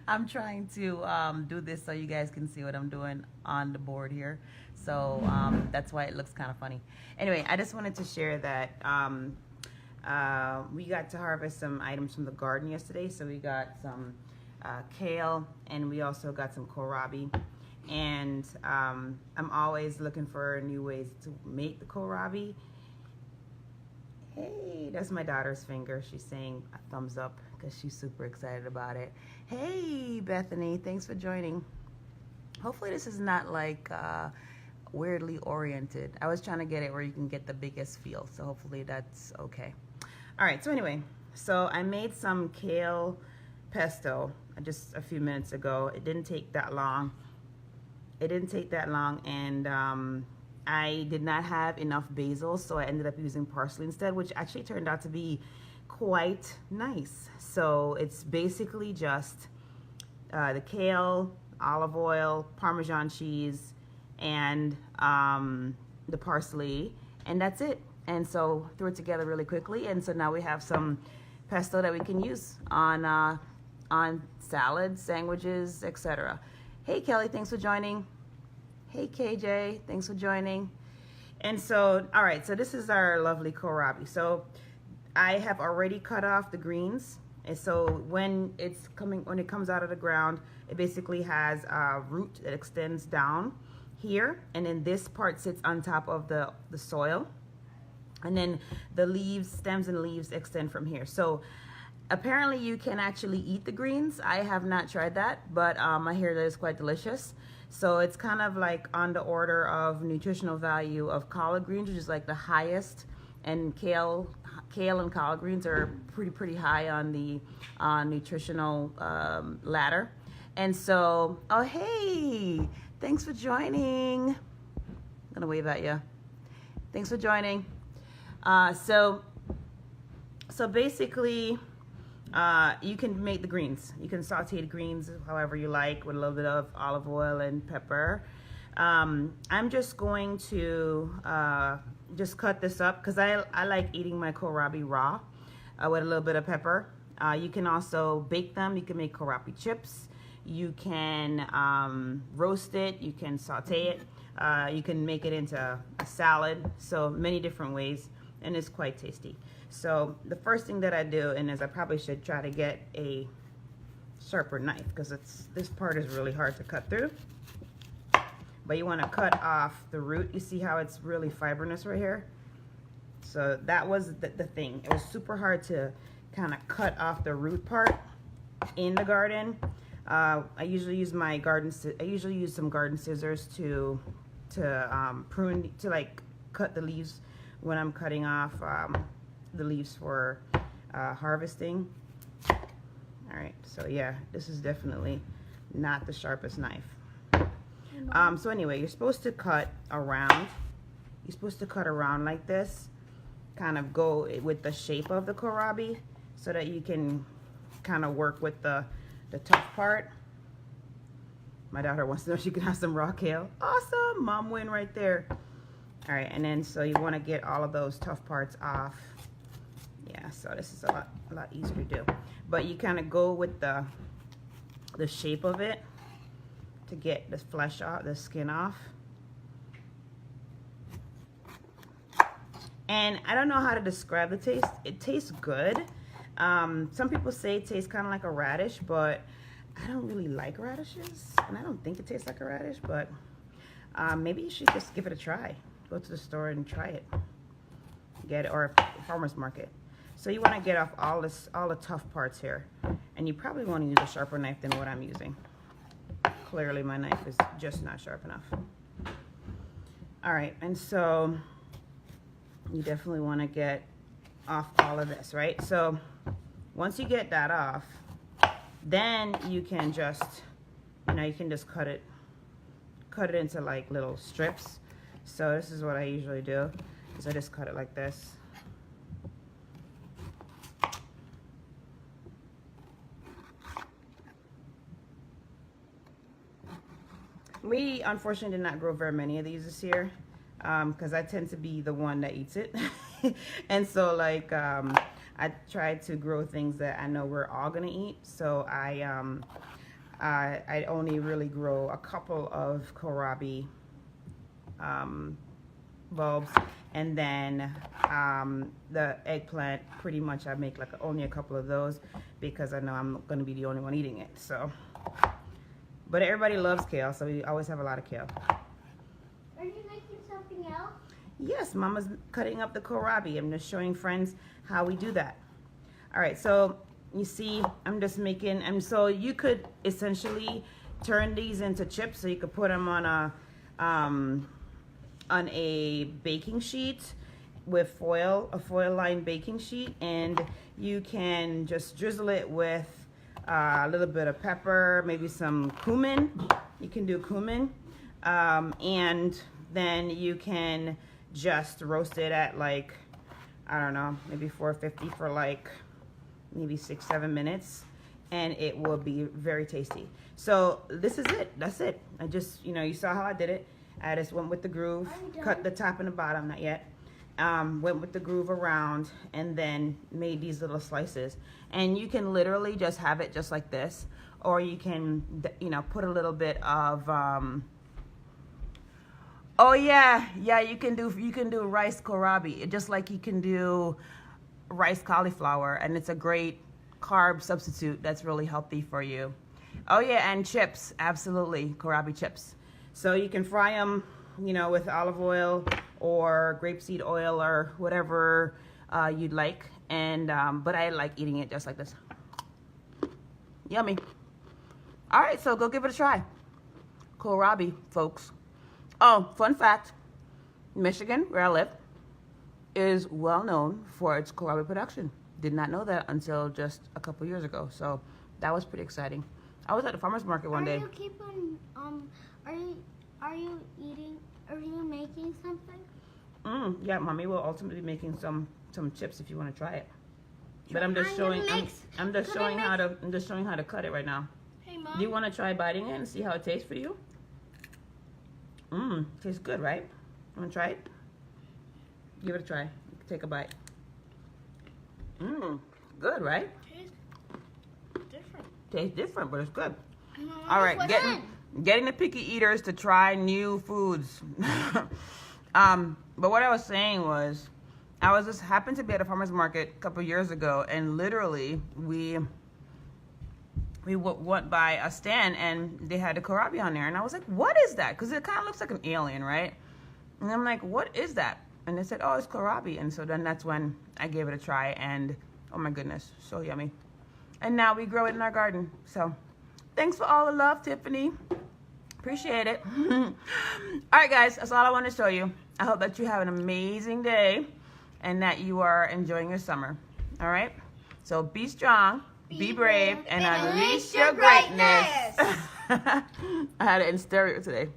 I'm trying to do this so you guys can see what I'm doing on the board here. So that's why it looks kind of funny. Anyway, I just wanted to share that we got to harvest some items from the garden yesterday. So we got some kale, and we also got some kohlrabi. And I'm always looking for new ways to make the kohlrabi. Hey, that's my daughter's finger. She's saying a thumbs up because she's super excited about it. Hey, Bethany, thanks for joining. Hopefully this is not like weirdly oriented. I was trying to get it where you can get the biggest feel, so hopefully that's okay. All right, so anyway, so I made some kale pesto just a few minutes ago. It didn't take that long. And I did not have enough basil, so I ended up using parsley instead, which actually turned out to be quite nice. So it's basically just the kale, olive oil, Parmesan cheese, and the parsley, and that's it. And so threw it together really quickly, and so now we have some pesto that we can use on salads, sandwiches, etc. Hey Kelly, thanks for joining. Hey KJ, thanks for joining. And so, all right, so this is our lovely kohlrabi. So I have already cut off the greens. And so when it comes out of the ground, it basically has a root that extends down here. And then this part sits on top of the soil. And then the leaves, stems and leaves extend from here. So apparently you can actually eat the greens. I have not tried that, but I hear that it's quite delicious. So it's kind of like on the order of nutritional value of collard greens, which is like the highest, and kale and collard greens are pretty high on the nutritional ladder. And so, oh hey, thanks for joining. I'm gonna wave at you. Thanks for joining. So basically, you can make the greens. You can saute the greens however you like with a little bit of olive oil and pepper. I'm just going to just cut this up because I like eating my kohlrabi raw with a little bit of pepper. You can also bake them. You can make kohlrabi chips. You can roast it. You can saute it. You can make it into a salad. So many different ways, and it's quite tasty. So the first thing that I do, and is I probably should try to get a sharper knife because this part is really hard to cut through. But you want to cut off the root. You see how it's really fibrinous right here? So that was the thing. It was super hard to kind of cut off the root part in the garden. I usually use some garden scissors to prune, to like cut the leaves when I'm cutting off the leaves for harvesting. All right, so yeah, this is definitely not the sharpest knife. So anyway, you're supposed to cut around. You're supposed to cut around like this, kind of go with the shape of the kohlrabi, so that you can kind of work with the tough part. My daughter wants to know if she can have some raw kale. Awesome, mom win right there. All right, and then so you want to get all of those tough parts off. Yeah, so this is a lot easier to do. But you kind of go with the shape of it to get the flesh off, the skin off. And I don't know how to describe the taste. It tastes good. Some people say it tastes kind of like a radish, but I don't really like radishes, and I don't think it tastes like a radish, but maybe you should just give it a try. Go to the store and try it. Get it, or a farmer's market. So you want to get off all the tough parts here, and you probably want to use a sharper knife than what I'm using. Clearly my knife is just not sharp enough. All right, and so you definitely want to get off all of this, right? So once you get that off, then you can just, you can just cut it into like little strips. So this is what I usually do, is I just cut it like this. We unfortunately did not grow very many of these this year because I tend to be the one that eats it. And so like I try to grow things that I know we're all gonna eat. So I I only really grow a couple of kohlrabi bulbs, and then the eggplant, pretty much I make like only a couple of those because I know I'm going to be the only one eating it. So, but everybody loves kale, so we always have a lot of kale. Are you making something else? Yes, Mama's cutting up the kohlrabi. I'm just showing friends how we do that. All right, so you see, I'm just making, and so you could essentially turn these into chips, so you could put them on a baking sheet with foil, a foil-lined baking sheet, and you can just drizzle it with a little bit of pepper, maybe some cumin. You can do cumin, and then you can just roast it at like, I don't know, maybe 450 for like maybe 6-7 minutes, and it will be very tasty. So this is it. That's it. I just, you saw how I did it. I just went with the groove, cut the top and the bottom, not yet. Went with the groove around, and then made these little slices. And you can literally just have it just like this, or you can, put a little bit of, oh yeah, you can do rice kohlrabi, just like you can do rice cauliflower, and it's a great carb substitute that's really healthy for you. Oh yeah, and chips, absolutely, kohlrabi chips. So you can fry them, with olive oil or grapeseed oil or whatever you'd like. And but I like eating it just like this. Yummy. All right, so go give it a try. Kohlrabi, folks. Oh, fun fact: Michigan, where I live, is well known for its kohlrabi production. Did not know that until just a couple years ago. So that was pretty exciting. I was at the farmer's market one day. Are you making something? Yeah, Mommy will ultimately be making some chips if you want to try it. But I'm just showing how to cut it right now. Hey, Mom. Do you want to try biting it and see how it tastes for you? Tastes good, right? You want to try it? Give it a try. Take a bite. Good, right? Tastes different. Tastes different, but it's good. Mom, All right, getting the picky eaters to try new foods. But what I was saying was, I was just happened to be at a farmer's market a couple years ago, and literally we went by a stand and they had a kohlrabi on there, and I was like, what is that? Because it kind of looks like an alien, right? And I'm like, what is that? And they said, oh, it's kohlrabi. And so then that's when I gave it a try, and oh my goodness, so yummy. And now we grow it in our garden. So thanks for all the love, Tiffany. Appreciate it. All right, guys, that's all I want to show you. I hope that you have an amazing day and that you are enjoying your summer. All right? So be strong, be brave, and unleash your greatness. I had it in stereo today.